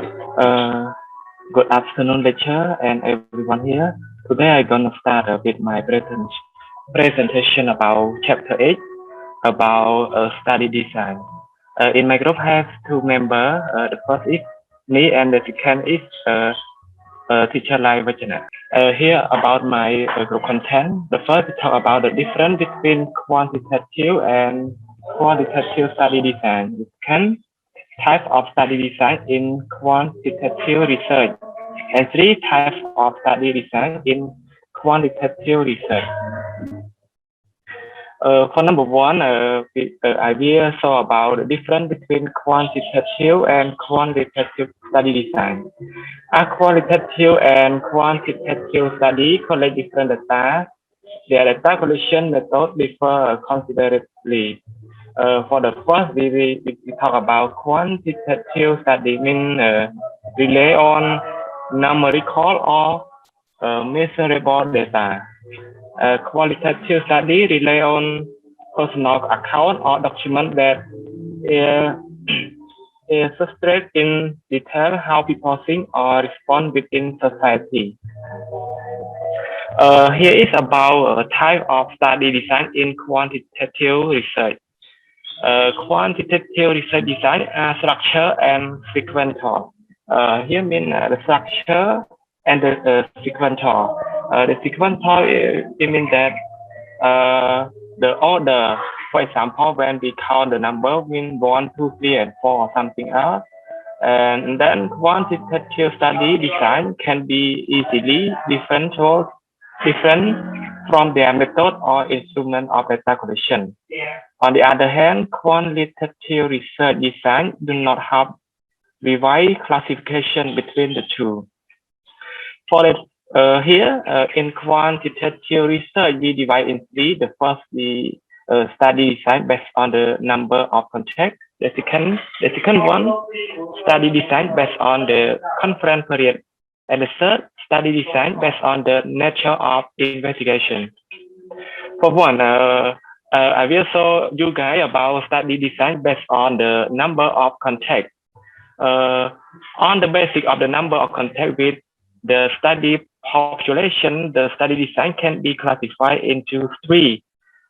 Uh, Good afternoon, lecturer, and everyone here. Today I'm gonna start with my presentation about chapter 8 about study design. In my group, I have two members. The first is me, and the second is teacher Lai Vajana. Here about my group content. The first we talk about the difference between quantitative and qualitative study design. The second type of study design in quantitative research, and three types of study design in quantitative research. For number one, I will show about the difference between quantitative and qualitative study design. A qualitative and quantitative study collect different data. Their data collection method differ considerably. For the first, we talk about quantitative study, mean rely on numerical or measurable data. Qualitative study rely on personal account or document that uh, illustrate in detail how people think or respond within society. Here is about a type of study design in quantitative research. Quantitative research design structure and sequential. Here mean the structure and the sequential. The sequential it means that the order. For example, when we count the number, mean 1, 2, 3, and 4, or something else. And then quantitative study design can be easily different from their method or instrument of data collection. On the other hand, qualitative research design do not have revised classification between the two. For it, here in quantitative research, we divide in three. The first, we study design based on the number of contacts. The second one, study design based on the conference period, and the third, study design based on the nature of investigation. For one, I will show you guys about study design based on the number of contacts. On the basis of the number of contacts with the study population, the study design can be classified into three: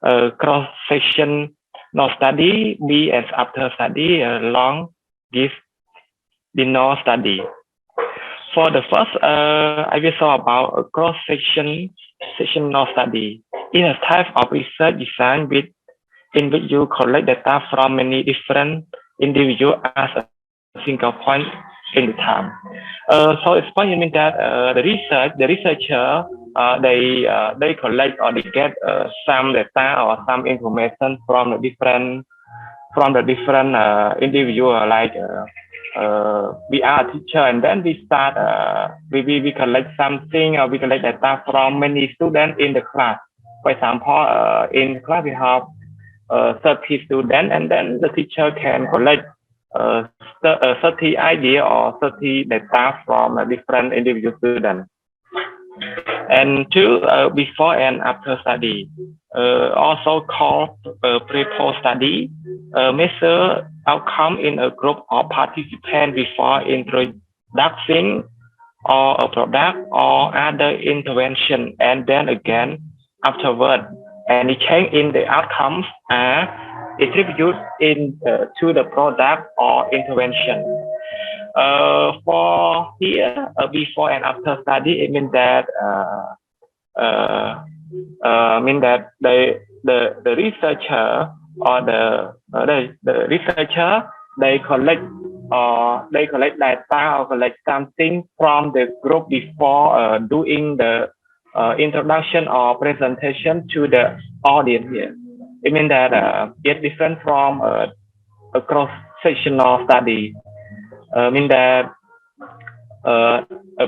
cross-section no study, B and after study, long give no study. For the first, I will talk about a cross-sectional study. In a type of research design in which you collect data from many different individuals as a single point in the time. So it's point means that the researcher, they collect or they get some data or some information from the different individual, like we are a teacher, and then we start we collect something, or we collect data from many students in the class. For example, in class we have 30 students, and then the teacher can collect 30 idea or 30 data from a different individual student. And two, before and after study, also called pre-post study, measure outcome in a group of participants before introducing or a product or other intervention, and then again afterward. Any change in the outcomes are attributed to the product or intervention. For here, before and after study, it means that the researcher or the researcher, they collect data or collect something from the group before doing the introduction or presentation to the audience here. It means that it's different from a cross-sectional study. Mean that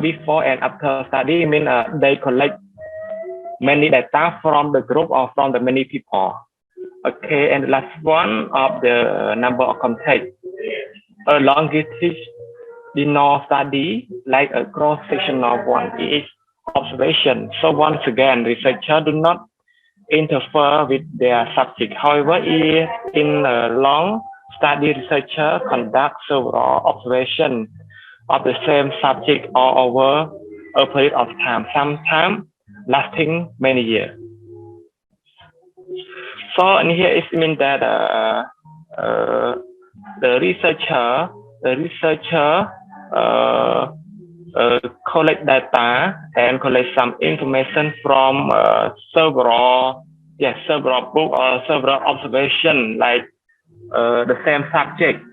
before and after study, mean they collect many data from the group or from the many people. Okay, and the last one of the number of contacts. A longitudinal study, like a cross-sectional one, is observation. So once again, researchers do not interfere with their subject. However, in a long study, researcher conduct several observations of the same subject all over a period of time, sometimes lasting many years. So in here it means that the researcher collect data and collect some information from several book or several observation, like the same subject,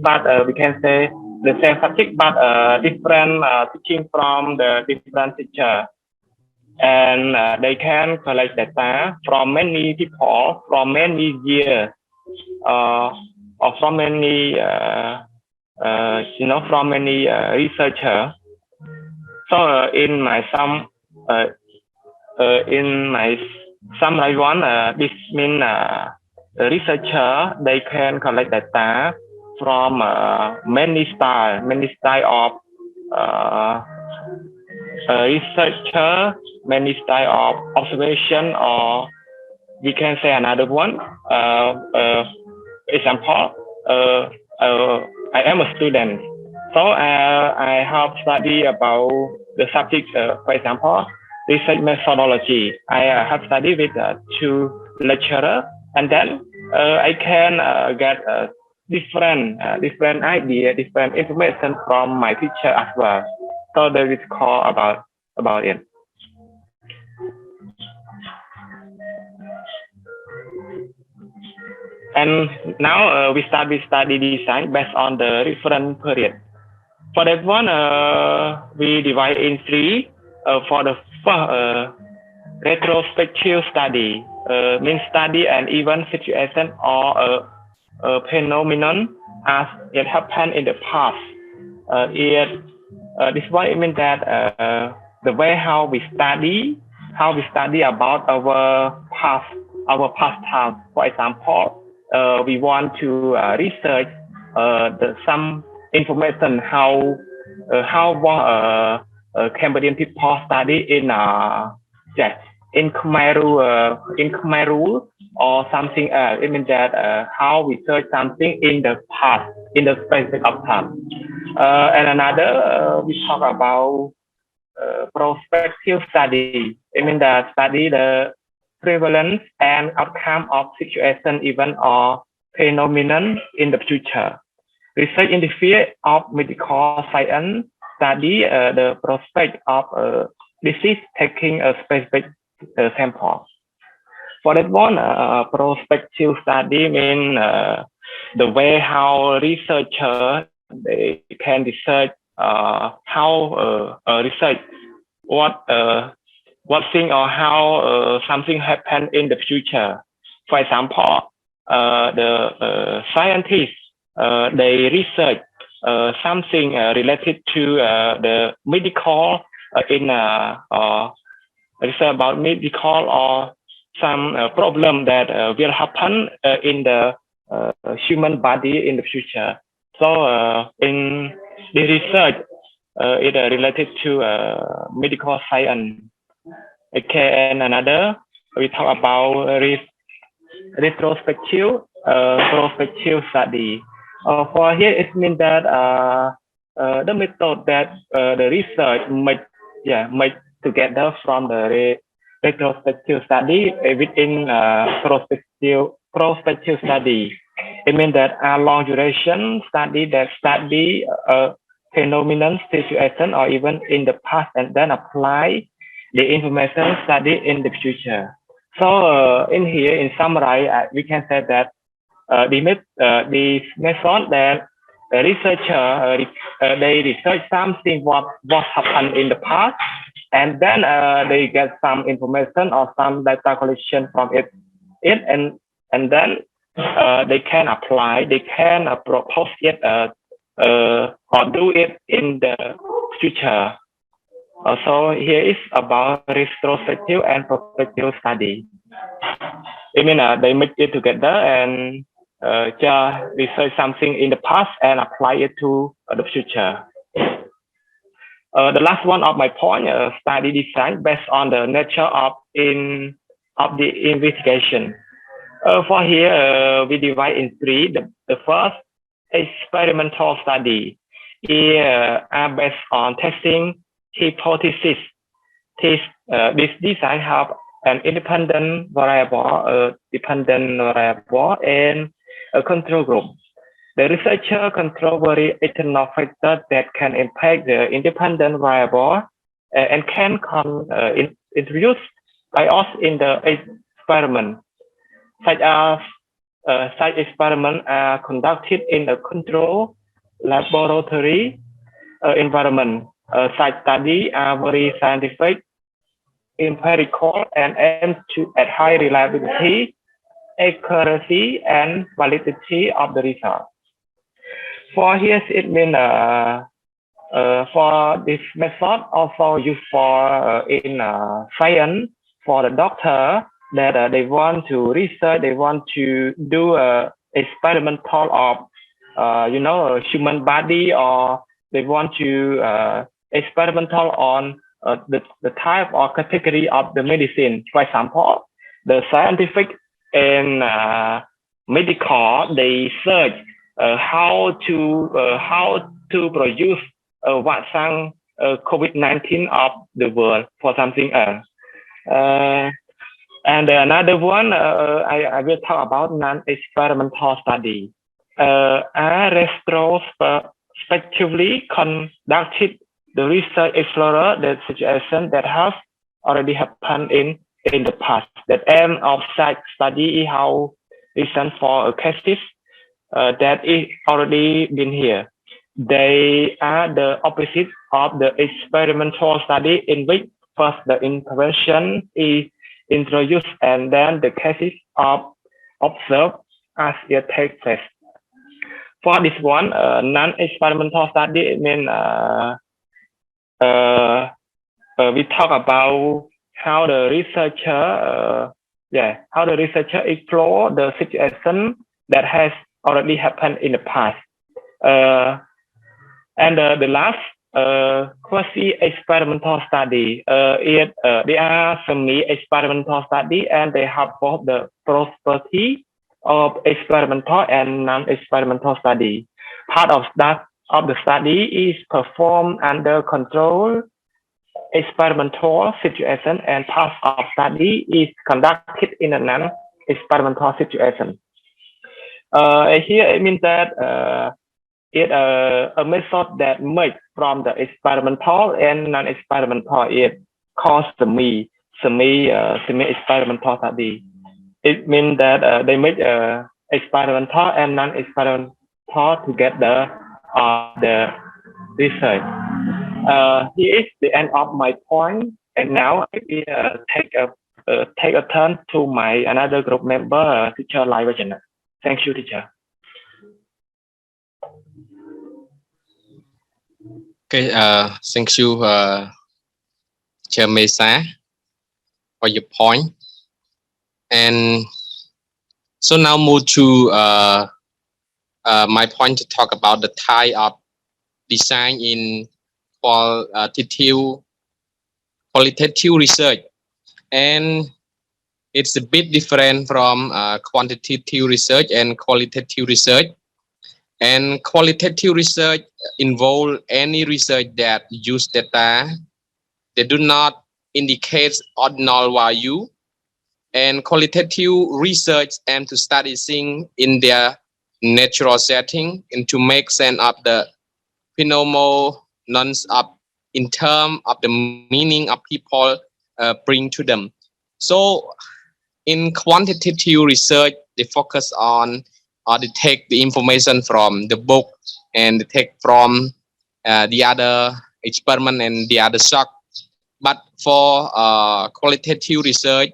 but we can say the same subject, but different teaching from the different teacher, and they can collect data from many people, from many years, or from many from many researcher. So in my summary one, this means the researcher, they can collect data from many style of researcher, many style of observation, or we can say another one. Example, I am a student, so I have studied about the subject. For example, research methodology. I have studied with two lecturers, and then I can get different idea, different information from my teacher as well. So there is call about it. And now we start with study design based on the reference period. For that one, we divide in three. For the first, retrospective study, means study an event, situation, or a phenomenon as it happened in the past. This one it means that the way how we study about our past time. For example, we want to research some information how Cambodian people study in Khmer rule or something else. It means that how we search something in the past, in the specific of time. And another, we talk about prospective study. It means that study the prevalence and outcome of situation, event, or phenomenon in the future. Research in the field of medical science study the prospect of disease taking a specific sample. For that one, prospective study means the way how researcher they can research how research what thing or how something happen in the future. For example, the scientists they research something related to the medical research about medical or some problem that will happen in the human body in the future. So in the research, it related to medical science. Okay, and another we talk about retrospective study. For here, it means that the method that the research make together from the retrospective study within prospective study. It means that a long duration study that study phenomenon, situation, or even in the past, and then apply the information studied in the future. So in here, in summary, we can say that the method that the researcher they research something what happened in the past, and then they get some information or some data collection from it and then they can apply, they can propose it or do it in the future. So here is about retrospective and prospective study. I mean, they mix it together and just research something in the past and apply it to the future. The last one of my point, study design based on the nature of the investigation. For here, we divide in three. The first, experimental study. are based on testing hypothesis. This design have an independent variable, a dependent variable, and a control group. The researcher control very external factors that can impact the independent variable and can introduce bias in the experiment, such as such experiments are conducted in a control laboratory environment. Such studies are very scientific, empirical, and aim to at high reliability, accuracy, and validity of the result. For here, it means for this method also used for in science for the doctor that they want to research, they want to do experimental of human body, or they want to experimental on the type or category of the medicine. For example, the scientific and medical, they search how to produce vaccine COVID-19 of the world for something else. And another one, I will talk about non-experimental study. Are retrospectively conducted the research explorer the situation that has already happened in the past. The aim of such study is how listen for cases that is already been here. They are the opposite of the experimental study in which first the intervention is introduced and then the cases are observed as it takes place. For this one, non-experimental study, it means we talk about how the researcher, explore the situation that has already happened in the past. And the last quasi-experimental study, they are semi-experimental study, and they have both the property of experimental and non-experimental study. Part of that of the study is performed under control experimental situation, and part of study is conducted in a non-experimental situation. Here it means that it's a method that makes from the experimental and non-experimental. It calls semi-experimental study. It means that they make experimental and non-experimental together the research. Here is the end of my point, and now I will take a turn to my another group member, teacher Lai Vajana. Thank you, teacher. Okay, thank you, Chair Mesa, for your point. And so now move to my point to talk about the type of design in qualitative research. And it's a bit different from quantitative research and qualitative research. And qualitative research involve any research that use data that do not indicate ordinal value. And qualitative research aim to study things in their natural setting and to make sense of the phenomenons in terms of the meaning of people bring to them. So in quantitative research, they focus on or they take the information from the book and they take from the other experiment and the other shock. But for qualitative research,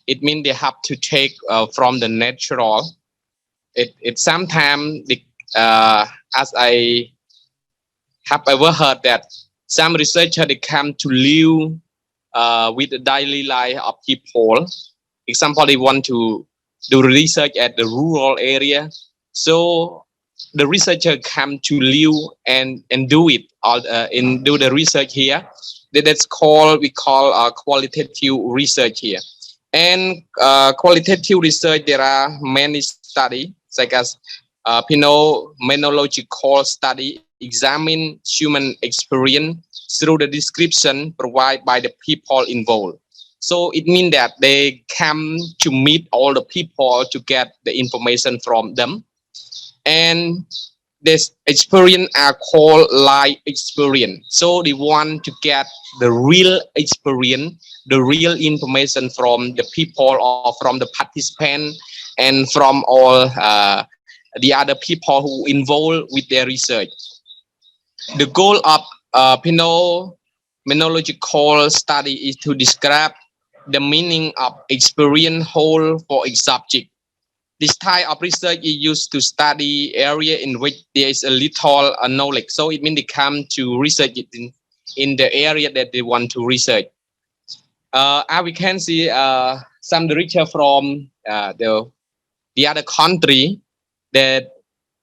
it means they have to take from the natural. It sometimes, as I have ever heard that some researchers, they come to live with the daily life of people. Example, they want to do research at the rural area. So the researcher come to live and do it all do the research here. That's we call qualitative research here. And qualitative research, there are many studies, such as phenomenological study examine human experience through the description provided by the people involved. So it means that they come to meet all the people to get the information from them. And this experience are called life experience. So they want to get the real experience, the real information from the people or from the participant and from all the other people who involved with their research. The goal of phenomenological study is to describe the meaning of experience whole for a subject. This type of research is used to study area in which there is a little knowledge. So it means they come to research it in the area that they want to research. As we can see, some research from the other country that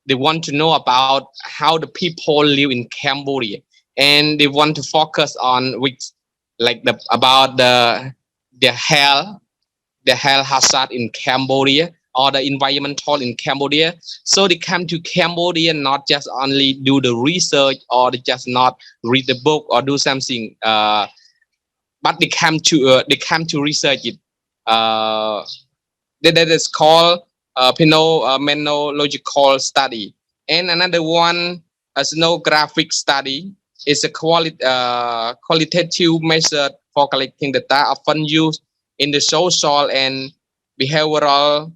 they want to know about how the people live in Cambodia, and they want to focus on which, like about the health hazard in Cambodia or the environmental in Cambodia. So they come to Cambodia not just only do the research or they just not read the book or do something, but they come to research it. That is called phenomenological study. And another one, ethnographic study, is a qualitative method for collecting data often used in the social and behavioral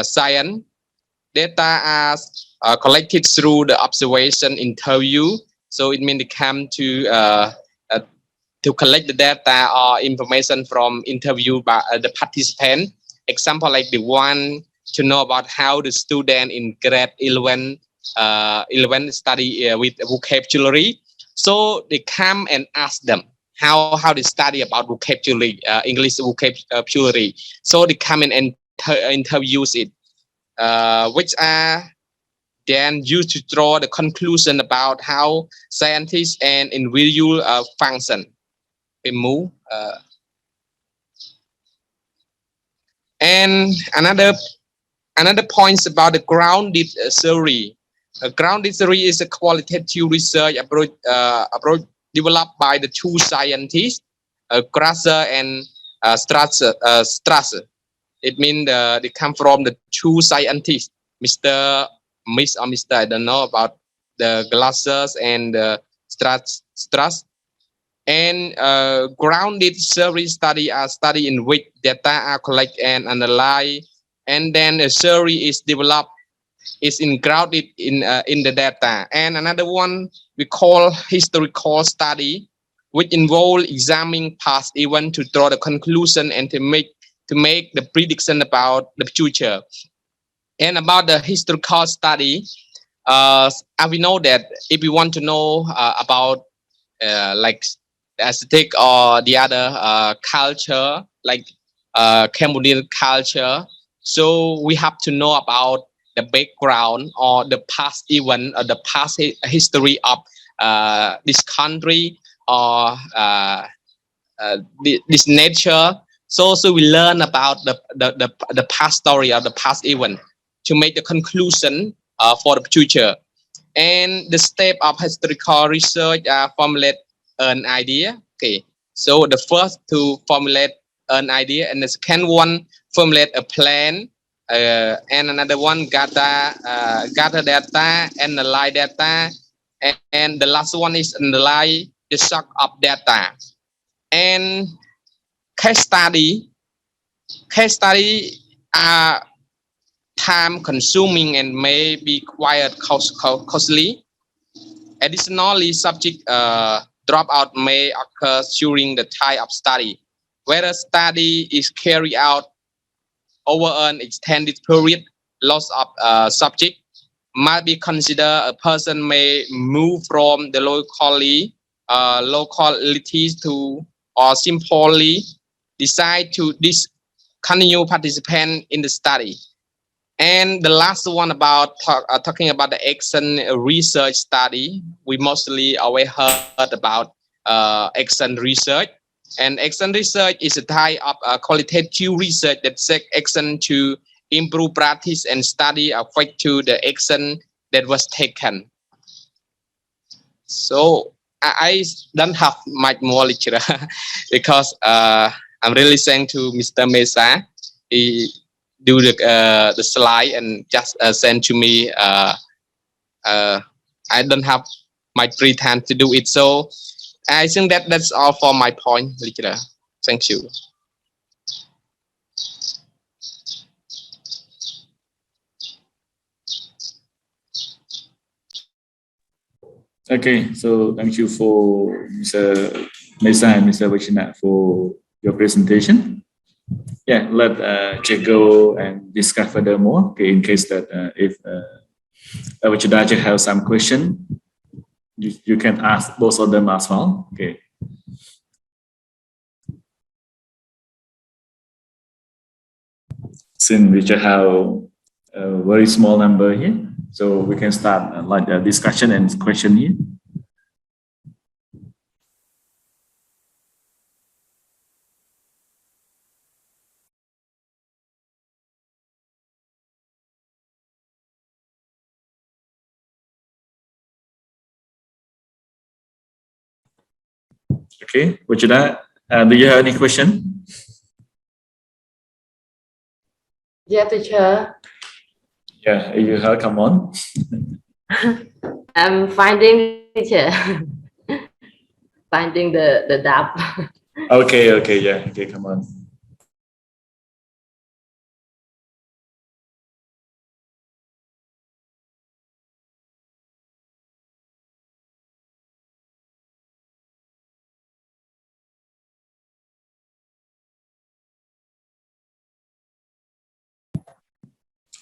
science. Data are collected through the observation interview. So it means they come to collect the data or information from interview by the participant. Example, like the one to know about how the student in grade 11 study with vocabulary. So they come and ask them how they study about vocabulary, English vocabulary. So they come and interviews it, which are then used to draw the conclusion about how scientists and individual function. Move. And another points about the grounded theory. Grounded theory is a qualitative research approach developed by the two scientists, Grasser and Strasser. It means they come from the two scientists, Miss or Mr. I don't know about the Glassers and Strass. And grounded theory study are study in which data are collected and analyzed, and then a theory is developed, is grounded in the data. And another one we call historical study, which involve examining past events to draw the conclusion and to make the prediction about the future. And about the historical study, as we know that if we want to know about like aesthetic or the other culture, like Cambodian culture, so we have to know about the background or the past event or the past history of this country or this nature. So we learn about the past story or the past event to make the conclusion for the future. And the step of historical research formulate an idea. Okay, so the first to formulate an idea, and the second one formulate a plan, and another one gather data, analyze data, and the last one is analyze the shock of data. And case study are time consuming and may be quite costly. Additionally, subject dropout may occur during the time of study. Whether study is carried out over an extended period, loss of subject might be considered. A person may move from the localities to, or simply decide to discontinue participant in the study. And the last one about talking about the action research study, we mostly always heard about action research. And action research is a type of qualitative research that takes action to improve practice and study effect to the action that was taken. So I don't have much more lecture because I'm really thank to Mr. Mesa. He do the slide and just send to me. I don't have my free time to do it, so I think that's all for my point, lecturer. Thank you. Okay, so thank you for Mr. Mesa and Mr. Vachina for your presentation. Yeah, let Jack go and discuss furthermore. Okay, in case that if Vachina have some question, you can ask both of them as well. Okay. Since we just have a very small number here, so we can start like a discussion and question here. Okay, Vachina, do you have any question? Yeah, teacher. Yeah, you have, come on. I'm finding teacher. Finding the dap. Okay, okay, yeah, okay, come on.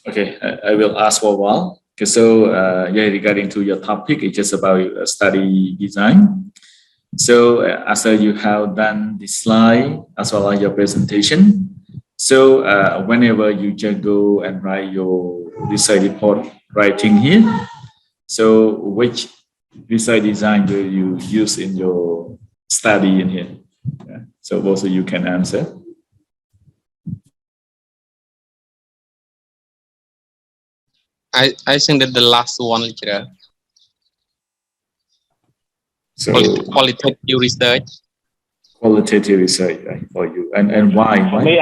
Okay, I will ask for a while. Okay, so yeah, regarding to your topic, it's just about study design. So after you have done the slide as well as your presentation, so whenever you just go and write your research report writing here, so which research design will you use in your study in here? Yeah. So also you can answer. I think that the last one, lecturer. So Qualitative research. Qualitative research, right, for you, and why? For me,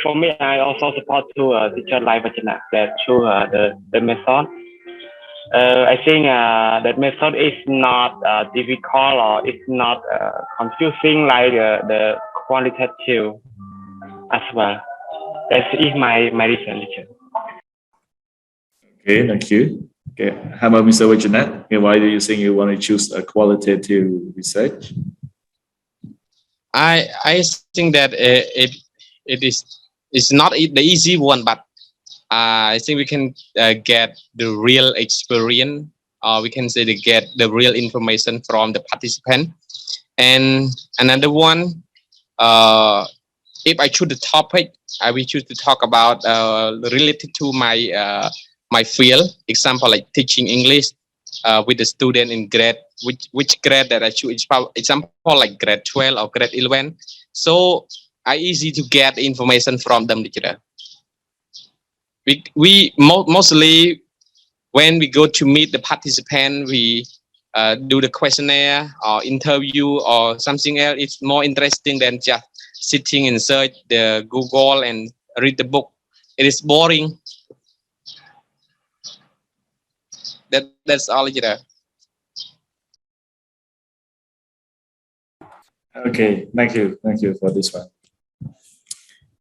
for me, I also support to teacher like Vachana that through the method. I think that method is not difficult or it's not confusing like the qualitative as well. That is my reason, teacher. Okay, thank you. Okay, how about Mr. Vajanet? Okay, why do you think you want to choose a qualitative research? I think that it's not the easy one, but I think we can get the real experience. We can say to get the real information from the participant. And another one, if I choose the topic, I will choose to talk about related to my field. Example like teaching English with the student in grade, which grade that I choose. Example like grade 12 or grade 11. So I easy to get information from them. We mostly when we go to meet the participant, we do the questionnaire or interview or something else. It's more interesting than just sitting and search the Google and read the book. It is boring. That's all. Okay, thank you for this one.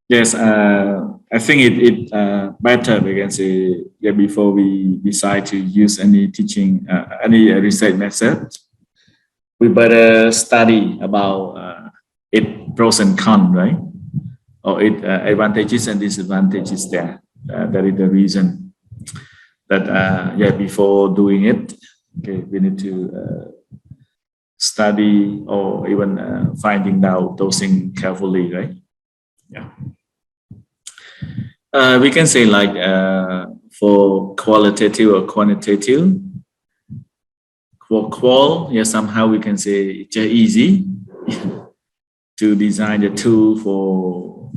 Yes, I think it better we can say, yeah, before we decide to use any teaching any research method, we better study about its pros and cons, right? Or its advantages and disadvantages there. That is the reason that yeah, before doing it, okay, we need to study or even finding out those things carefully, right? Yeah. We can say like for qualitative or quantitative. For qual, yeah, somehow we can say it's just easy to design the tool for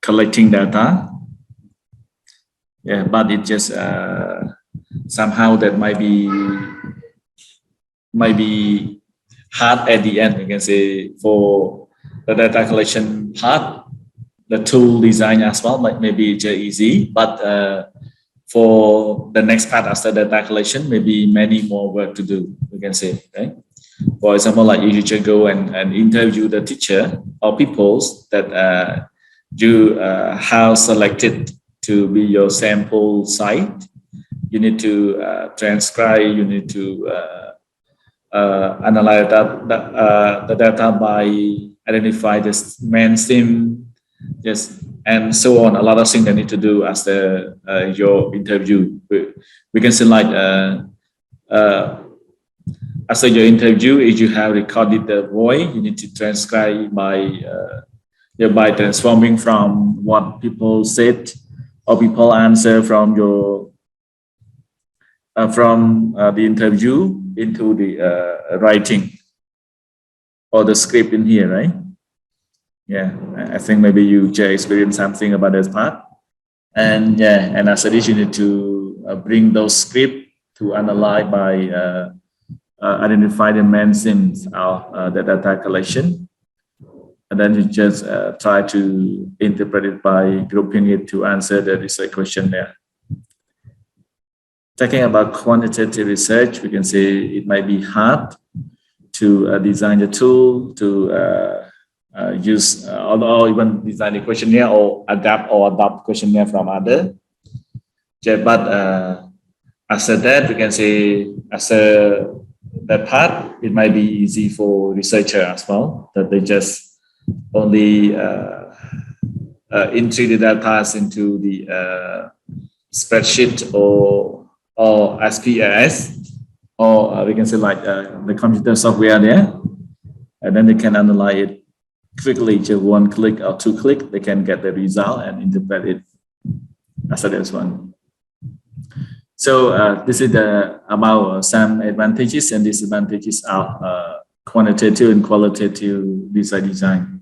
collecting data. Yeah, but it just somehow that might be hard at the end. You can say for the data collection part, the tool design as well maybe it's easy, but for the next part after data collection, maybe many more work to do, we can say, right? For example, like you should go and interview the teacher or people that you have selected to be your sample site. You need to transcribe, you need to analyze the data by identify the main theme, yes, and so on. A lot of things that need to do as the your interview. We can say like after your interview, if you have recorded the voice, you need to transcribe by transforming from what people said or people answer from your the interview into the writing or the script in here, right? Yeah, I think maybe you just experienced something about that part. And yeah, and after this, you need to bring those scripts to analyze by identify the main themes of the data collection. And then you just try to interpret it by grouping it to answer the research question there. Talking about quantitative research, we can say it might be hard to design the tool to use or even design the questionnaire or adopt questionnaire from other. Yeah, but after that, we can say after that part, it might be easy for researcher as well, that they just only entry the data into the spreadsheet or SPSS, or we can say like the computer software there, and then they can analyze it quickly, just one click or two click, they can get the result and interpret it as this one. So this is about some advantages and disadvantages of quantitative and qualitative research design.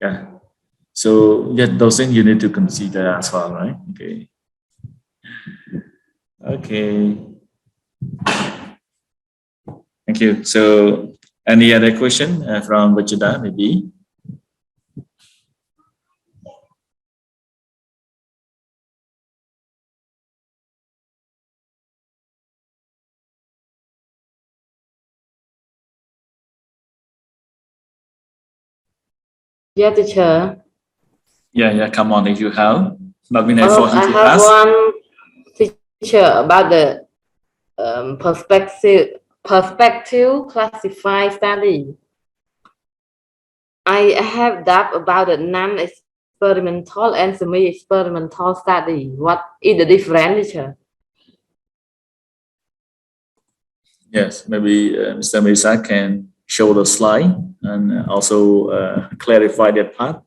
Yeah. So yeah, those things you need to consider as well, right? Okay. Okay. Thank you. So any other question from Vajida, maybe? Yeah, teacher. Yeah, come on, if you have. But we I have ask. one teacher about the perspective classified study. I have doubt about the non-experimental and semi-experimental study. What is the difference, teacher? Yes, maybe Mr. Mesa can show the slide and also clarify that part.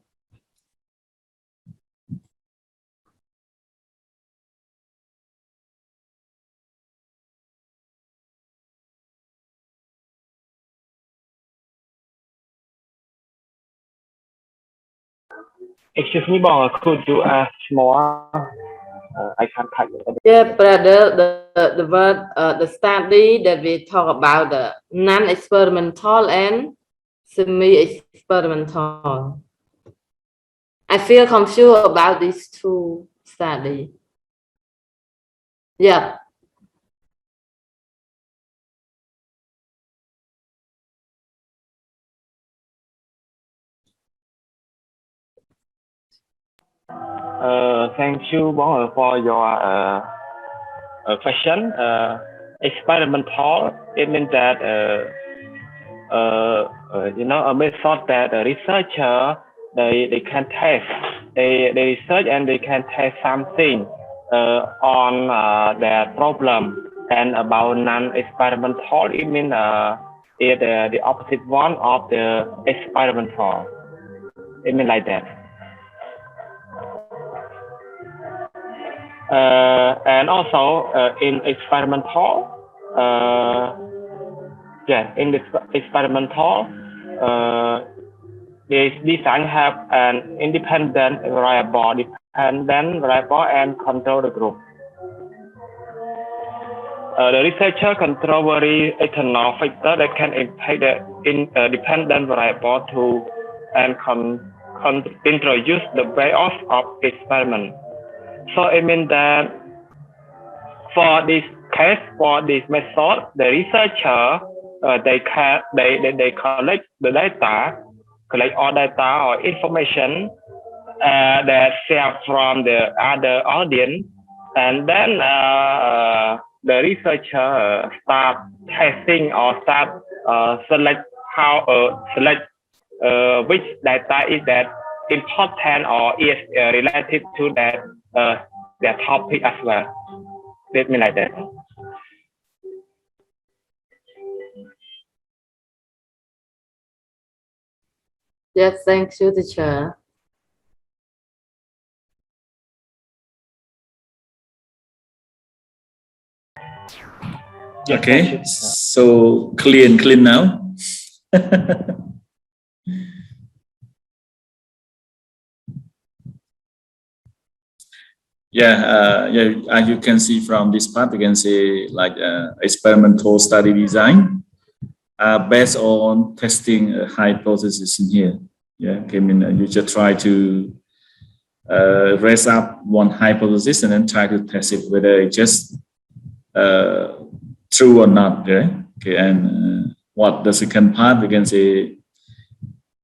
Excuse me, Bong, could you ask more? I can't type it. Yeah, brother, the word the study that we talk about the non-experimental and semi-experimental. I feel confused about these two studies. Yeah. Thank you, Bong, for your question. Experimental, it means that a method that a researcher they can test, they research and they can test something on their problem. And about non-experimental, it means it's the opposite one of the experimental. It means like that. And also in experimental, in the experimental, the design have an independent variable and control the group. The researcher control very external factor that can impact the independent variable to and introduce the way of experiment. So it means that for this case, for this method, the researcher they collect the data, collect all data or information that share from the other audience, and then the researcher start testing or start select which data is that important or is related to that their topic as well. Let me like that. Yes, thank you, teacher. Yes, Okay, thank you. so clean now. Yeah, as you can see from this part, you can say like experimental study design based on testing a hypothesis in here. Yeah, okay, I mean you just try to raise up one hypothesis and then try to test it whether it's just true or not. Yeah? Okay, and what the second part we can say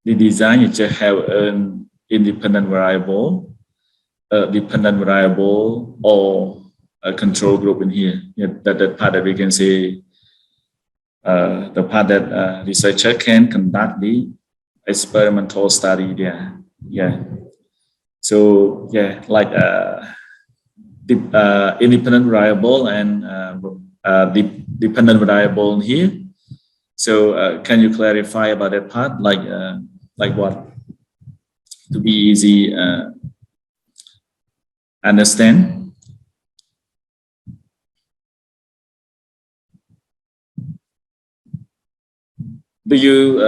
the design you just have an independent variable. Dependent variable or a control group in here. Yeah, that part that we can say the part that researcher can conduct the experimental study there. Yeah. So yeah, like the independent variable and the dependent variable in here. So can you clarify about that part? Like what? To be easy understand. Do you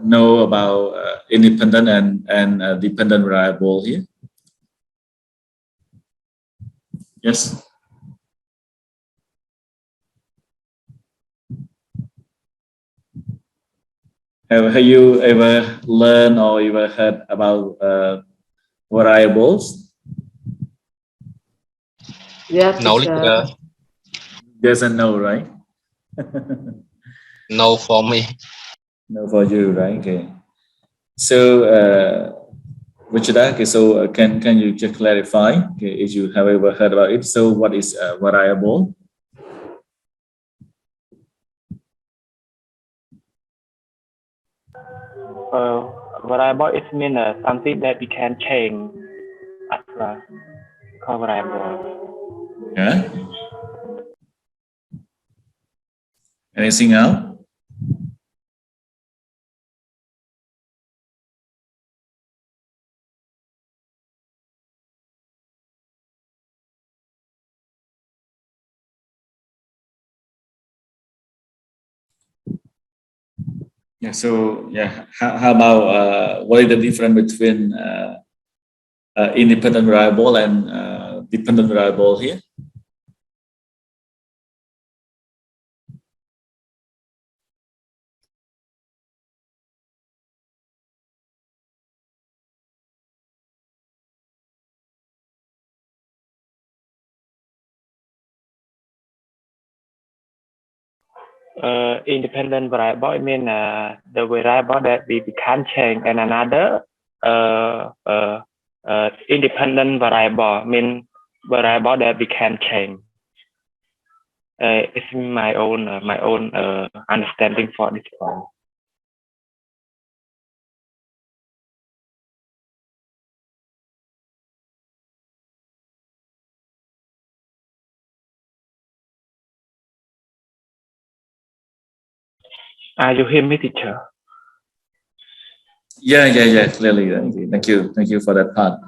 know about independent and dependent variable here? Yes. Have you ever learned or ever heard about variables? Yeah, No, teacher. Yes and no, right? no for me. No for you, right? Okay. So, Richard, okay, so can you just clarify okay, if you have ever heard about it? So, what is a variable? Variable is mean something that we can change as well. Called variable. Yeah. Anything else? Yeah. So yeah, how about what is the difference between independent variable and dependent variable here? Independent variable mean the variable that we can change, and another independent variable mean variable that we can change. It's my own understanding for this one. You hear me, teacher? Yeah, clearly. Thank you for that part.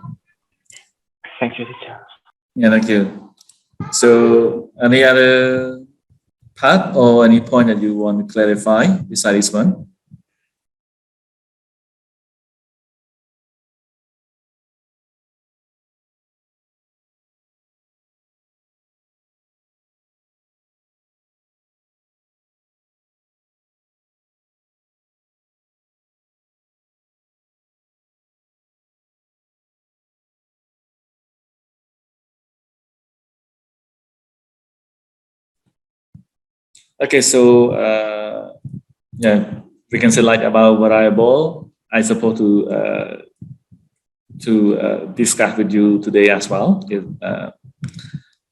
Thank you, teacher. Yeah, thank you. So, any other part or any point that you want to clarify besides this one? Okay, so yeah, we can say like about variable. I suppose to discuss with you today as well.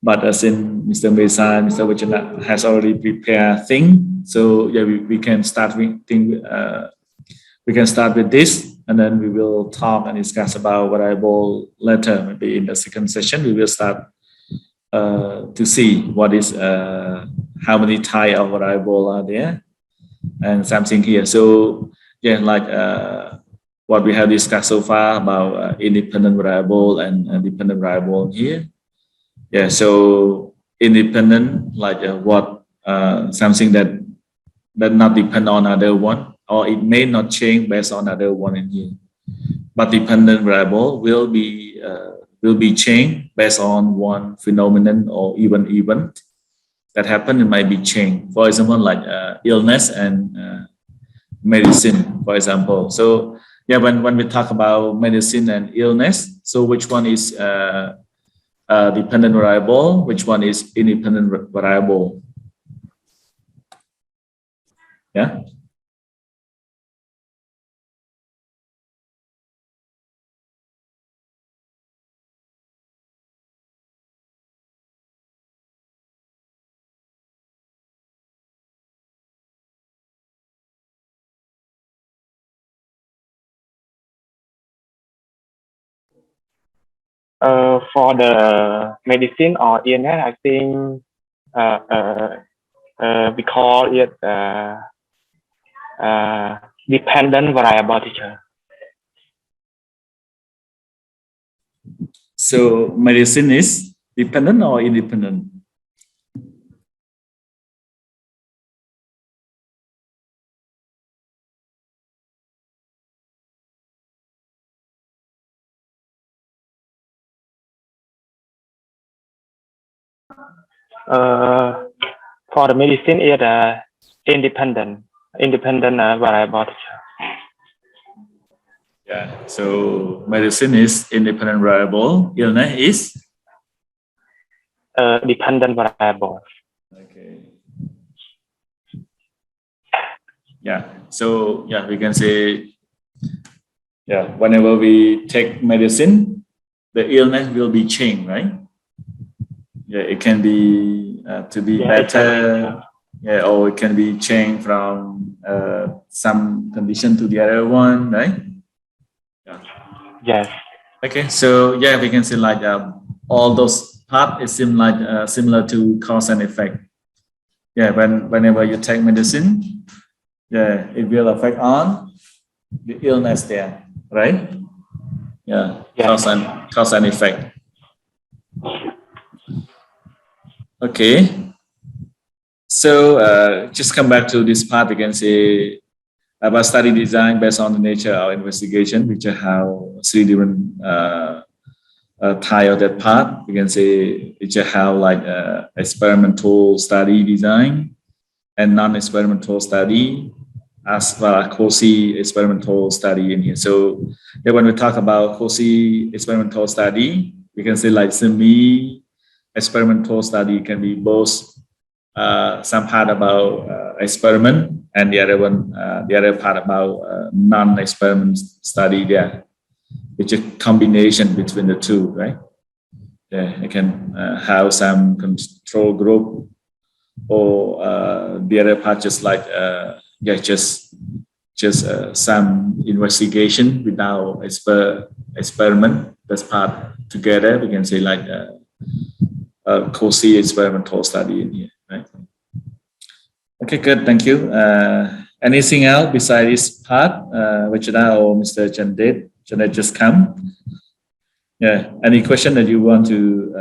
But since Mr. Mesa and Mr. Vajana has already prepared thing, so yeah, we can start with thing. We can start with this, and then we will talk and discuss about variable later. Maybe in the second session, we will start to see what is how many type of variable are there and something here. So yeah, like what we have discussed so far about independent variable and dependent variable here. Yeah, so independent like what something that not depend on other one, or it may not change based on other one in here. But dependent variable will be changed based on one phenomenon or even event that happen. It might be changed. For example, like illness and medicine, for example. So yeah, when we talk about medicine and illness, so which one is dependent variable? Which one is independent variable? Yeah. For the medicine or illness, I think uh, uh, we call it dependent variable, teacher. So medicine is dependent or independent? Uh, for the medicine, it's independent variable, teacher. Yeah. So medicine is independent variable. Illness is Dependent variable. okay. Yeah. So yeah, we can say yeah. Whenever we take medicine, the illness will be changed, right? Yeah, it can be to be better. Yeah, or it can be changed from some condition to the other one, right? Yeah. Yes. Okay, so yeah, we can say like all those part is similar to cause and effect. Yeah, whenever you take medicine, yeah, it will affect on the illness there, right? Yeah, Yes. cause and effect. Okay, so just come back to this part. We can say about study design based on the nature of investigation, which are how three different type of that part. We can say which are how like experimental study design and non-experimental study, as well as quasi experimental study in here. So yeah, when we talk about quasi experimental study, we can say like semi experimental study can be both some part about experiment and the other one, the other part about non-experiment study there, which is a combination between the two, right? Yeah, it can have some control group or the other part just like yeah, just some investigation without experiment. That's part together. We can say like quasi experimental study in here, right? Okay, good. Thank you. Anything else besides this part, Vachana or Mr. Chandet? Chandet just come. Yeah. Any question that you want to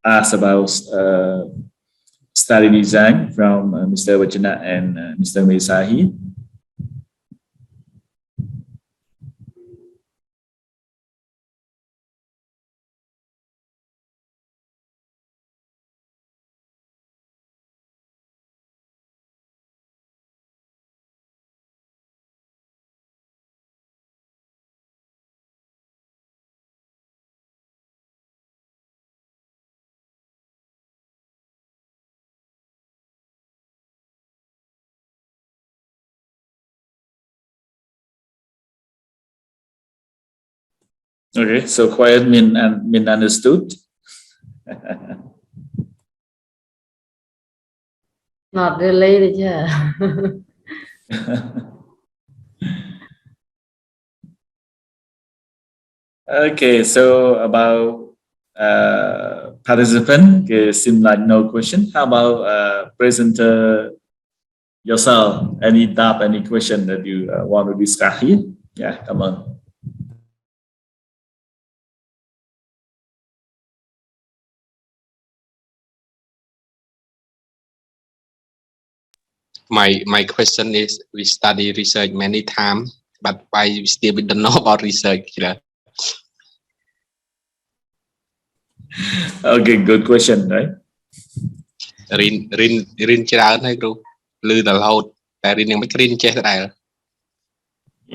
ask about study design from Mr. Vachana and Mr. Mesahi? Okay, so quiet mean understood. Not really, yeah. Okay, so about participant, okay, seem like no question. How about presenter yourself? Any doubt, any question that you want to discuss here? Yeah, come on. My question is, we study research many times, but why we still don't know about research? Okay, good question, right? រៀនច្រើនហើយគ្រូឮតែរហូតតែរៀនយ៉ាងមិនរៀនចេះដដែល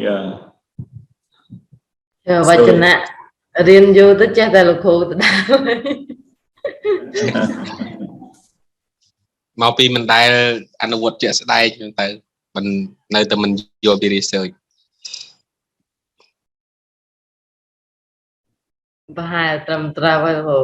Yeah. វចនៈរៀនយូរទៅចេះតែលោកគ្រូទៅដែរ មកពីមិនដែលអនុវត្តជាក់ស្ដែងហ្នឹងទៅមិននៅតែមិនយល់ពី research ប្រហែលត្រឹមត្រូវហើយគ្រូ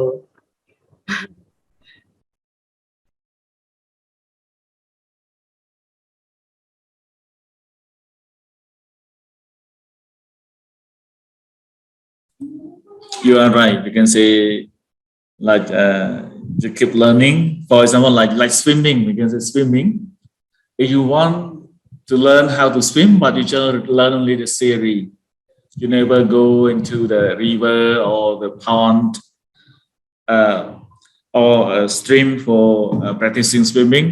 You are right. You can say like to keep learning. For example, like swimming. We can say swimming. If you want to learn how to swim, but you just learn only the theory, you never go into the river or the pond or a stream for practicing swimming.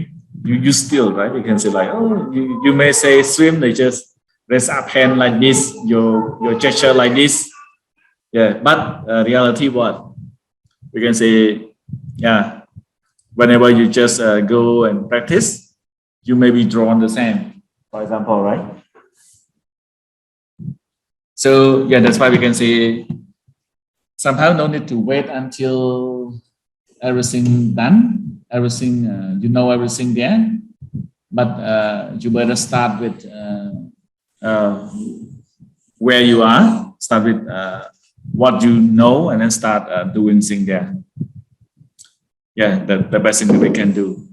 You still, right? You can say like, oh, you may say swim. They just raise up hand like this, your gesture like this. Yeah, but reality what? We can say, yeah, whenever you just go and practice, you may be drawn the same, for example, right? So yeah, that's why we can say somehow no need to wait until everything done, everything you know everything there, but you better start with where you are, start with what you know, and then start doing things there. Yeah, the best thing that we can do.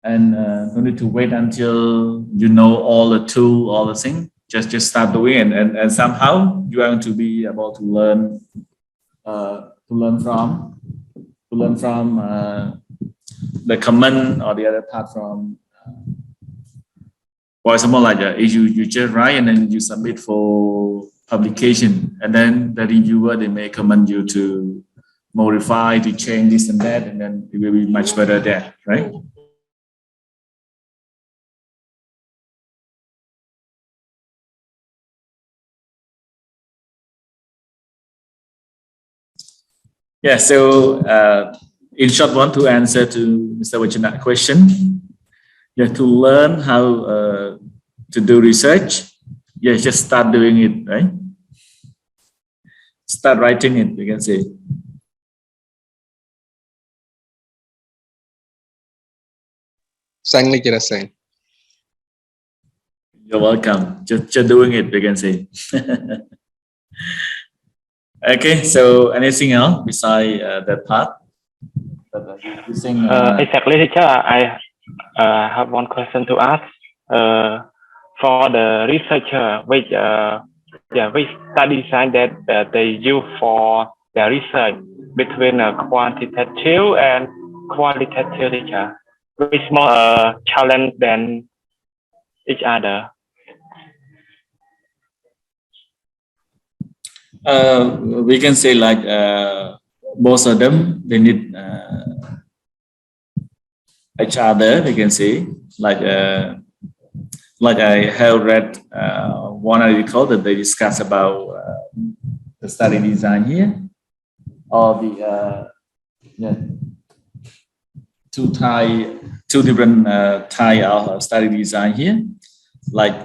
And no need to wait until you know all the tool, all the things. Just start doing it, and somehow you are going to be able to learn from the comment or the other part from. For example, like if you just write and then you submit for publication, and then the reviewer, they may comment you to modify, to change this and that, and then it will be much better there, right? Yeah, so in short, want to answer to Mr. Wachan's question. You have to learn how to do research. Yeah, just start doing it, right? Start writing it, we can say. You're welcome. Just doing it, we can say. Okay, so anything else besides that part? Exactly, teacher. I have one question to ask. For the researcher, which study design that they use for their research between quantitative and qualitative, teacher, which is more challenge than each other. We can say like both of them, they need each other. We can say like I have read one article that they discuss about the study design here, or the two different type of study design here, like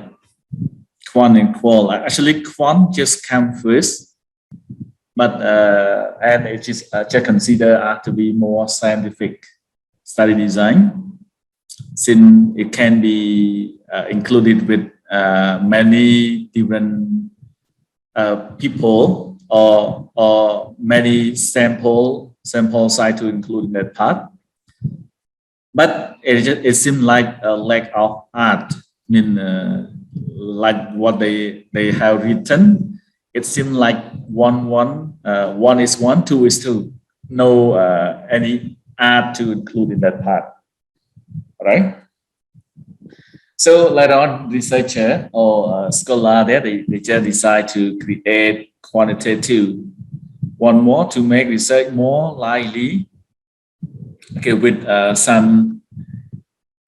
quant and qual. Actually, quant just come first, but and it is just considered to be more scientific study design, since it can be included with many different people or many sample size to include in that part. But it seems like a lack of art. I mean, like what they have written, it seems like one is one, two is two. No any art to include in that part, right? So later on, researcher or scholar there, they just decide to create quantitative one more to make research more lively. Okay, with some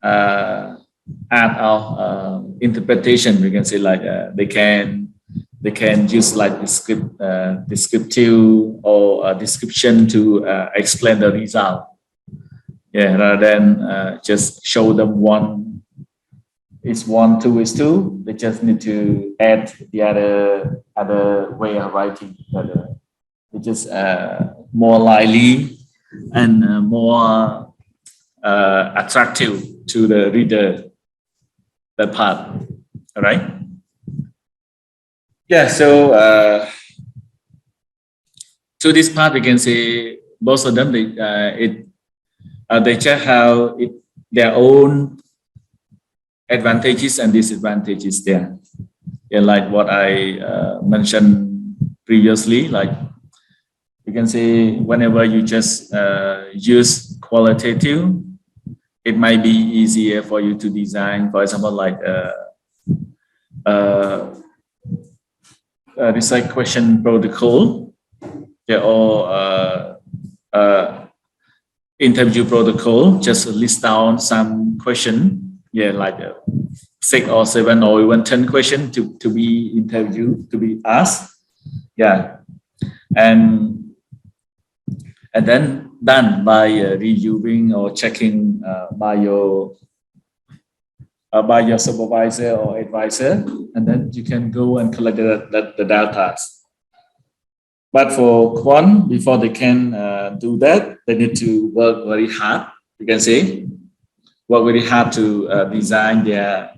art of interpretation, we can say like they can use like descriptive or description to explain the result. Yeah, rather than just show them one is one, two is two. They just need to add the other way of writing. It's just more lively and more attractive to the reader. That part, all right? Yeah. So to this part, we can say both of them they just have their own advantages and disadvantages there. Yeah, like what I mentioned previously, like you can say whenever you just use qualitative, it might be easier for you to design, for example, like research question protocol, yeah, or interview protocol. Just list down some question, yeah, like 6 or 7 or even 10 questions to be interviewed, to be asked, yeah, and then done by reviewing or checking by your supervisor or advisor, and then you can go and collect the data. But for quant, before they can do that, they need to work very hard. You can say work very hard to design their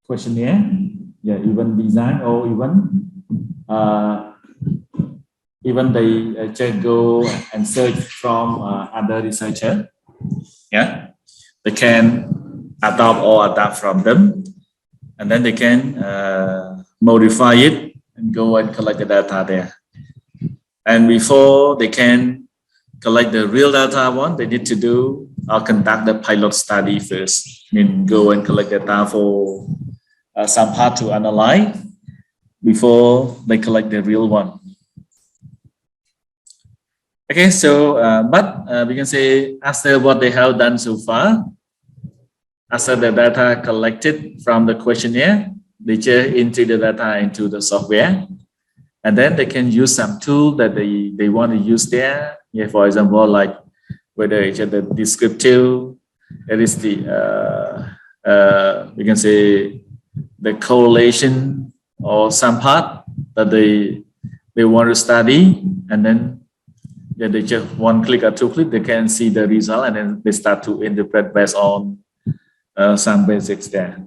questionnaire. Yeah, even design or even they just go and search from other researcher. Yeah, they can adapt from them, and then they can modify it and go and collect the data there. And before they can collect the real data one, they need to do or conduct the pilot study first. I mean, go and collect data for some part to analyze before they collect the real one. Okay, so but we can say after what they have done so far, after the data collected from the questionnaire, they just enter the data into the software, and then they can use some tool that they want to use there. Yeah, for example, like whether it's the descriptive, it is the we can say the correlation or some part that they want to study, and then yeah, they just one click or two click, they can see the result, and then they start to interpret based on some basics there,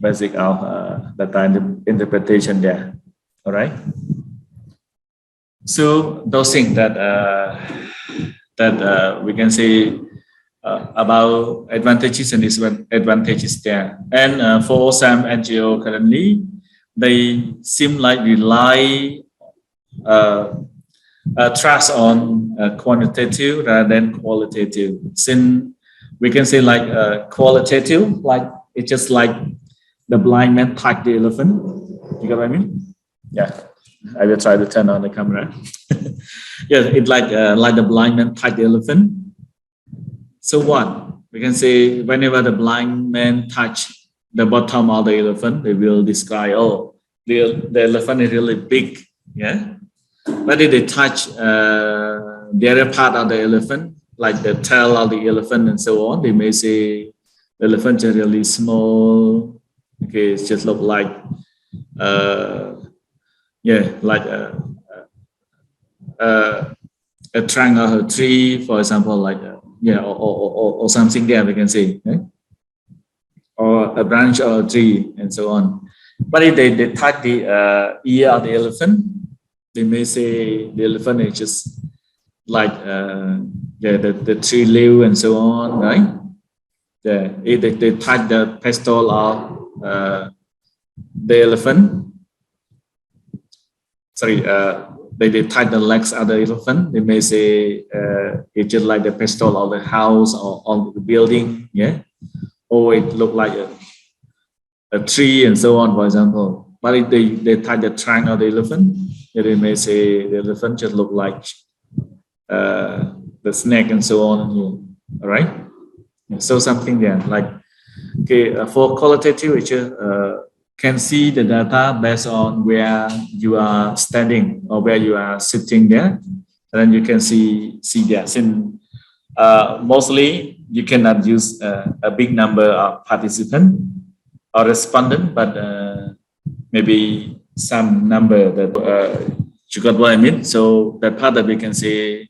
basic of data interpretation there. All right. So those things that we can say about advantages and disadvantages there. And for some NGO currently, they seem like rely trust on quantitative rather than qualitative. Since we can say like qualitative, like it's just like the blind man touched the elephant. You get what I mean? Yeah. I will try to turn on the camera. Yeah, it's like the blind man touched the elephant. So what? We can say whenever the blind man touch the bottom of the elephant, they will describe, oh, the elephant is really big. Yeah. But if they touch the other part of the elephant, like the tail of the elephant and so on, they may say the elephant is really small. Okay, it just look like like a trunk of a tree, for example, like or something there we can say, right? Or a branch of a tree and so on. But if they touch the ear of the elephant, they may say the elephant is just like the tree leaf and so on, right? If they touch the pestle of the elephant, sorry, they touch the legs of the elephant, they may say it's just like the pestle of the house or on the building, yeah, or it look like a tree and so on, for example. But if they touch the trunk of the elephant, they may say the elephant just look like the snake and so on here. All right. So something there like for qualitative research, can see the data based on where you are standing or where you are sitting there, and then you can see there. Since mostly you cannot use a big number of participants or respondent, but maybe some number that you got what I mean. So that part that we can say,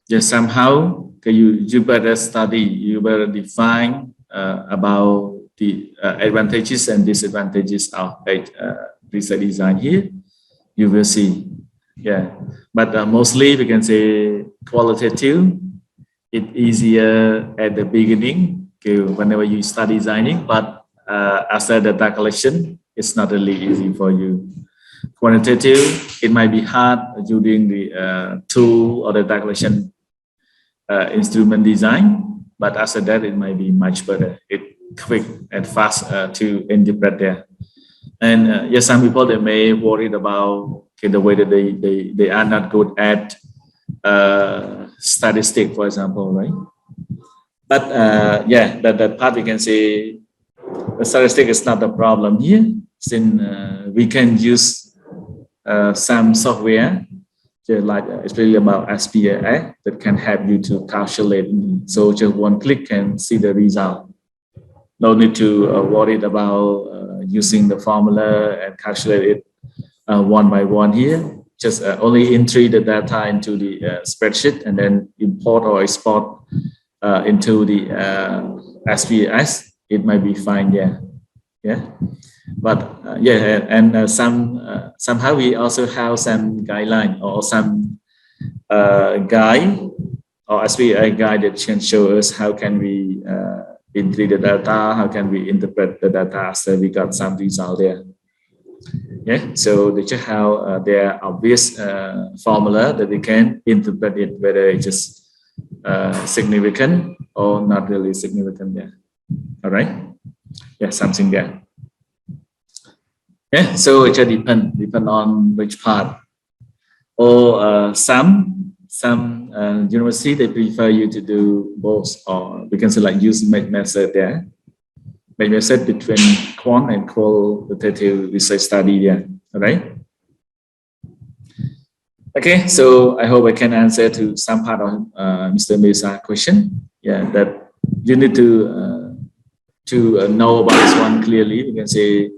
just somehow you better study, you better define about the advantages and disadvantages of research design here. You will see, yeah. But mostly we can say qualitative. It's easier at the beginning, whenever you start designing, but after the data collection, it's not really easy for you. Quantitative, it might be hard during the tool or the data collection instrument design, but after that, it might be much better. It's quick and fast to interpret there. And yes, some people, they may worried about the way that they are not good at statistic, for example, right? But yeah, that part we can say the statistic is not the problem here, since we can use some software, like especially about SPSS, that can help you to calculate. So just one click can see the result. No need to worry about using the formula and calculate it one by one here. Just only entry the data into the spreadsheet and then import or export into the SPSS. It might be fine, yeah. But yeah, and somehow we also have some guideline or some guide or SPSS guide that can show us how can we entry the data, how can we interpret the data so we got some result there. Yeah, so they just have their obvious formula that we can interpret it, whether it's just significant or not really significant there. All right, yeah, something there. Yeah, so it just depend on which part. Or some university, they prefer you to do both, or we can say like use method there. Method between quant and qualitative research study there. All right. Okay, so I hope I can answer to some part of Mr. Mesa's question. Yeah, that you need to know about this one clearly. We can say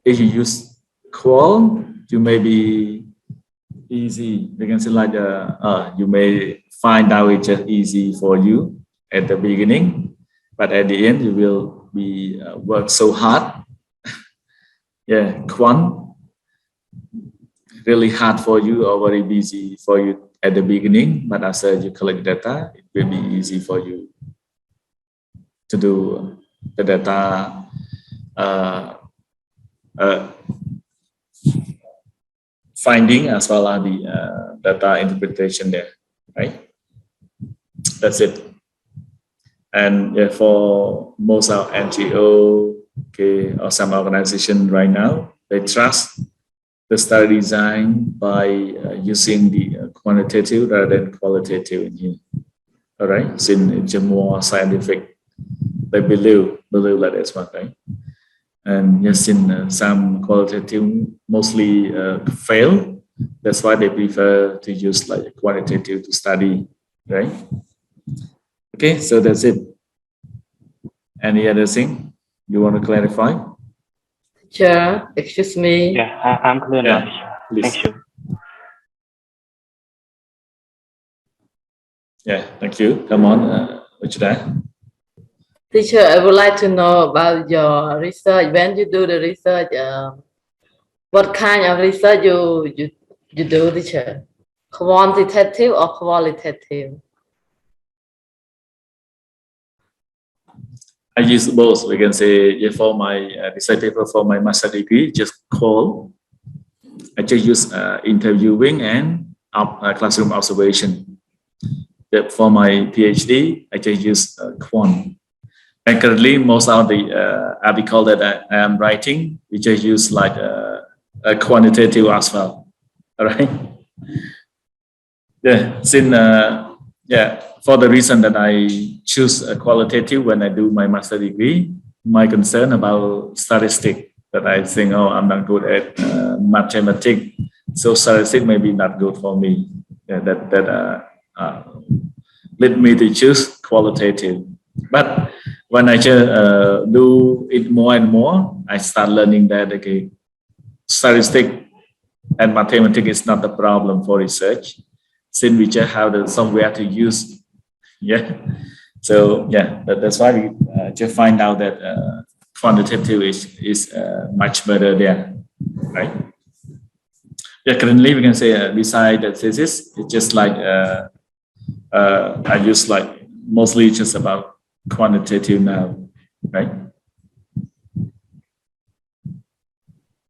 if you use qual, you may be easy. We can say like you may find out it's just easy for you at the beginning, but at the end you will be work so hard. Yeah, quant really hard for you or very busy for you at the beginning, but after you collect data, it will be easy for you to do the data finding as well as the data interpretation there, right? That's it. And yeah, for most of NGO, okay, or some organization right now, they trust the study design by using the quantitative rather than qualitative in here. All right, since it's more scientific, they believe that is one, right? And yes, in some qualitative mostly fail. That's why they prefer to use like quantitative to study, right? Okay, so that's it. Any other thing you want to clarify? Sure, excuse me. Yeah, I'm clear now. Please. Thank you. Yeah, thank you. Come on, Uchida. Teacher, I would like to know about your research. When you do the research, what kind of research you do, teacher? Quantitative or qualitative? I use both. We can say for my research paper for my master degree, just call. I just use interviewing and classroom observation. For my PhD, I just use quant. And currently, most of the article that I am writing, we just use like a quantitative as well. All right. Yeah. Since for the reason that I choose a qualitative when I do my master degree, my concern about statistics that I think, oh, I'm not good at mathematics, so statistics may be not good for me. Yeah, that led me to choose qualitative. But when I just do it more and more, I start learning that okay, statistics and mathematics is not the problem for research, since we just have the somewhere to use. Yeah. So yeah, that's why we just find out that quantitative is much better there, right? Yeah. Currently, we can say beside the thesis, it's just like I use like mostly just about quantitative now, right?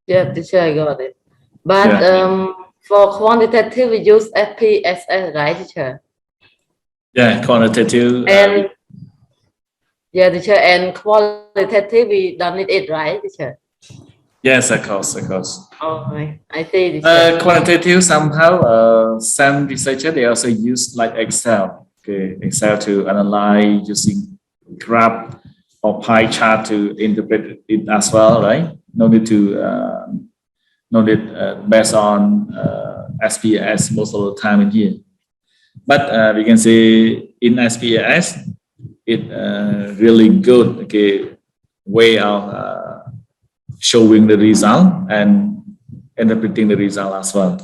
Yeah, teacher, I got it. But for quantitative, we use SPSS, right, teacher? Yeah, quantitative. And yeah, teacher, and qualitative, we don't need it, right, teacher? Yes, of course. Oh, I see, teacher. Quantitative somehow some researchers they also use like Excel. Okay, Excel to analyze using graph or pie chart to interpret it as well, right? No need based on SPSS most of the time in here. But we can say in SPSS, it really good way of showing the result and interpreting the result as well.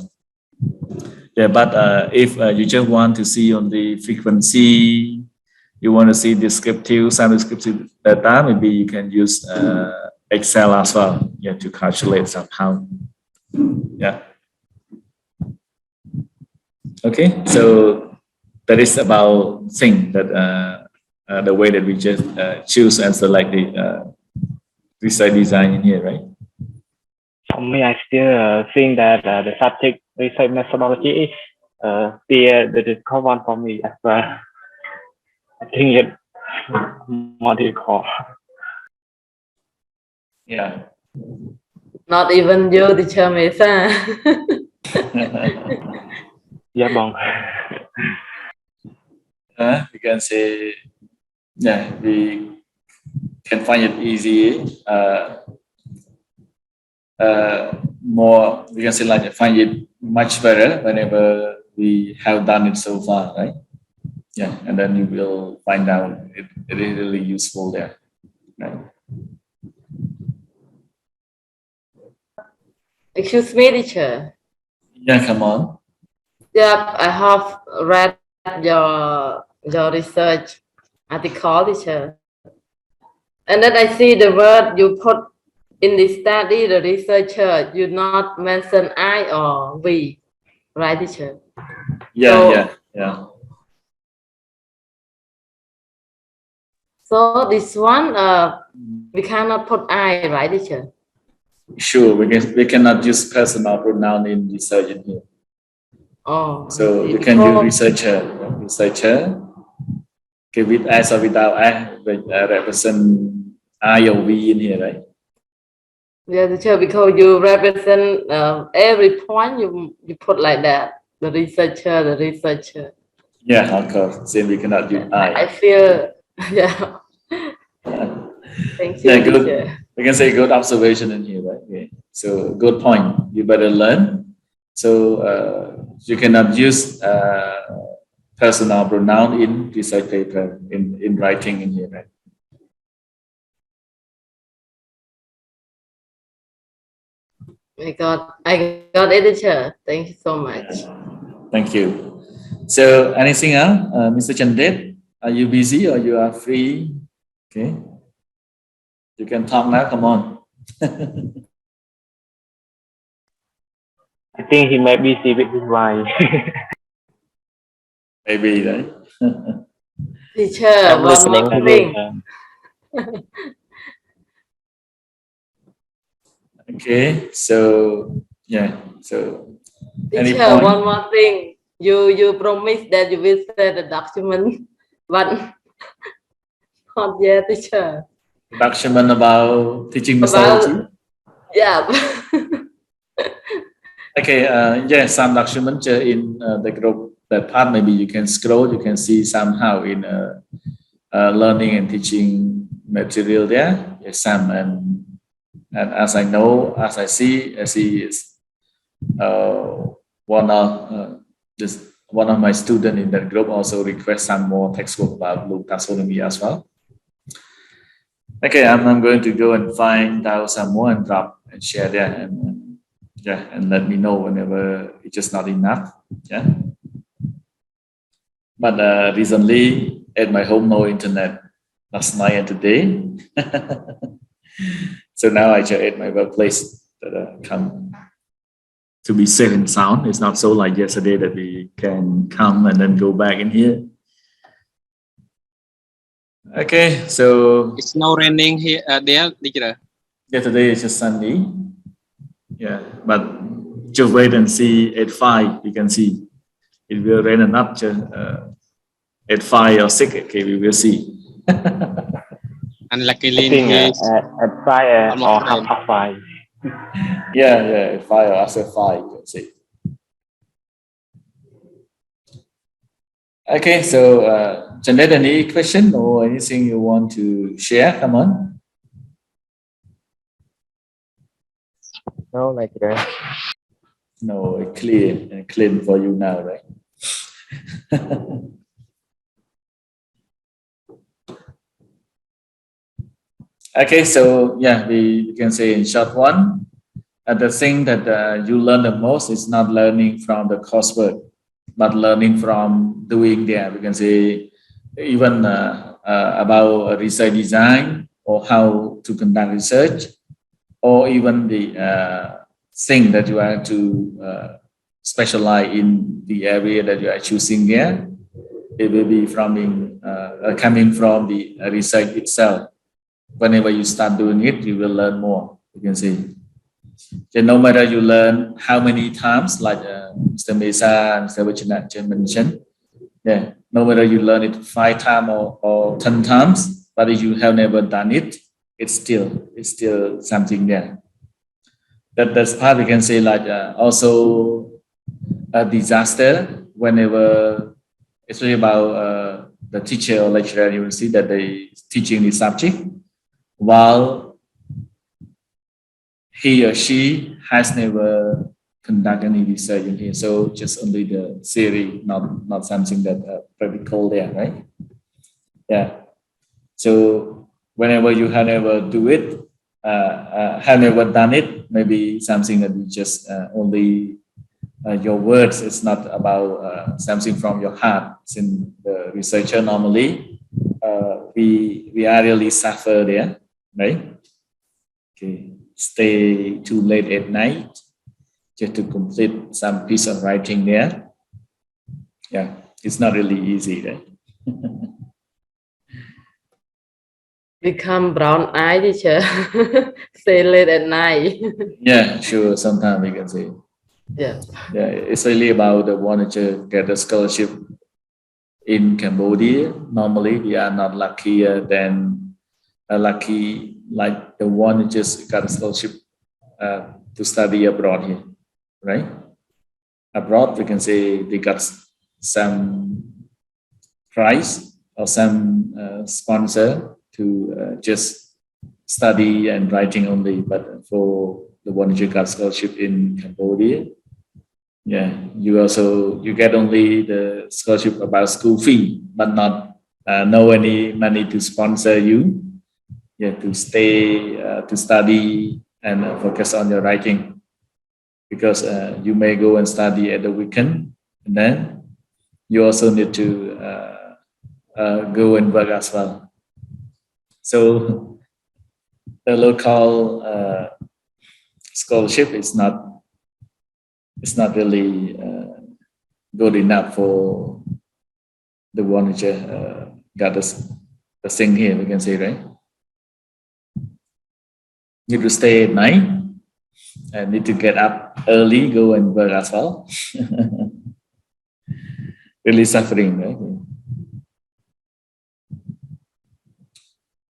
Yeah, but if you just want to see on the frequency, you want to see descriptive, some descriptive data, maybe you can use Excel as well, yeah, to calculate somehow. Yeah. Okay, so that is about thing that the way that we just choose and select the research design in here, right? For me, I still think that the subject research methodology is the difficult one for me as well. I think it's more difficult. Yeah. Not even you, teacher Mesa. Yeah, bong. We can say, yeah, we can find it easy. More, we can say like find it much better whenever we have done it so far, right? Yeah, and then you will find out it is really useful there, right? Excuse me, teacher. Yeah, come on. Yeah, I have read your research article, teacher. And then I see the word you put in the study, the researcher, you not mention I or we, right, teacher? Yeah, yeah. So this one, we cannot put I, right, teacher? Sure, we cannot use personal pronoun in research in here. Oh, so you can use researcher, okay, with S or without I, represent I or we in here, right? Yeah, teacher, because you represent every point you put like that, the researcher. Yeah, of course. Then we cannot use I. I feel, yeah. Thank you, Yeah, good. teacher. We can say good observation in here, right? Okay. So good point. You better learn. So you cannot use personal pronoun in research paper in writing in here, right? I got it, teacher. Thank you so much. Thank you. So anything else, Mr. Chandet? Are you busy or you are free? Okay. You can talk now. Come on. I think he may be busy with his wife. Maybe, right? Teacher, I'm one listening. more thing. Okay. So yeah. So any Teacher, point? one more thing. You promised that you will send the document, but not yet, teacher. Document about teaching methodology. About yeah. Okay. Yeah. Some document in the group that part. Maybe you can scroll. You can see somehow in learning and teaching material there. Yes, some and as I know, as I see is one of this one of my students in that group also request some more textbook about Bloom taxonomy as well. Okay, I'm going to go and find out some more and drop and share there and yeah, and let me know whenever it's just not enough. Yeah. But recently at my home no internet last night and today. So now I just at my workplace that come to be safe and sound. It's not so like yesterday that we can come and then go back in here. Okay, so It's now raining here there, teacher. yeah, today is just Sunday. Yeah, but just wait and see at 5. You can see it will rain or not. At 5 or 6, okay, we will see. And I luckily think here at 5 or almost rain. half 5. Yeah, at 5 or after 5, you can see. Okay, so Janet, any question or anything you want to share? Come on. No, like that. No, clear and clean for you now, right? Okay, so yeah, we can say in short one, the thing that you learn the most is not learning from the coursework, but learning from doing there. We can say even about research design or how to conduct research, or even the thing that you are to specialize in the area that you are choosing there. It will be from coming from the research itself. Whenever you start doing it, you will learn more. You can see. So no matter you learn how many times, like Mr. Mesa and Mr. Vachinat mentioned, yeah, no matter you learn it 5 times or 10 times, but if you have never done it, it's still something there. That's part we can say like also a disaster whenever, especially about the teacher or lecturer, you will see that they teaching the subject while he or she has never conducted any research in here. So just only the theory, not something that practical there, right? Yeah. So whenever you have never do it, have never done it, maybe something that you just only your words. It's not about something from your heart. Since the researcher normally, we are really suffer there, right? Okay, stay too late at night just to complete some piece of writing there. Yeah, it's not really easy, right? Become brown eye, teacher. Stay late at night. Yeah, sure. Sometimes we can say. Yeah. Yeah, it's really about the one to get a scholarship in Cambodia. Normally, we are not luckier than lucky like the one who just got a scholarship to study abroad here, right? Abroad, we can say they got some prize or some sponsor to just study and writing only. But for the one who got scholarship in Cambodia, yeah, you get only the scholarship about school fee, but not no any money to sponsor you. Yeah, to stay to study and focus on your writing, because you may go and study at the weekend, and then you also need to go and work as well. So the local scholarship is not really good enough for the one who got the thing here, we can say, right? Need to stay at night and need to get up early, go and work as well. Really suffering, right?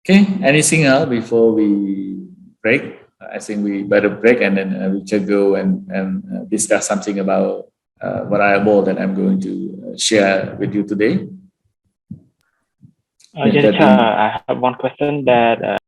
Okay, anything else before we break? I think we better break and then we should go and discuss something about variable that I'm going to share with you today. Yes, I have one question that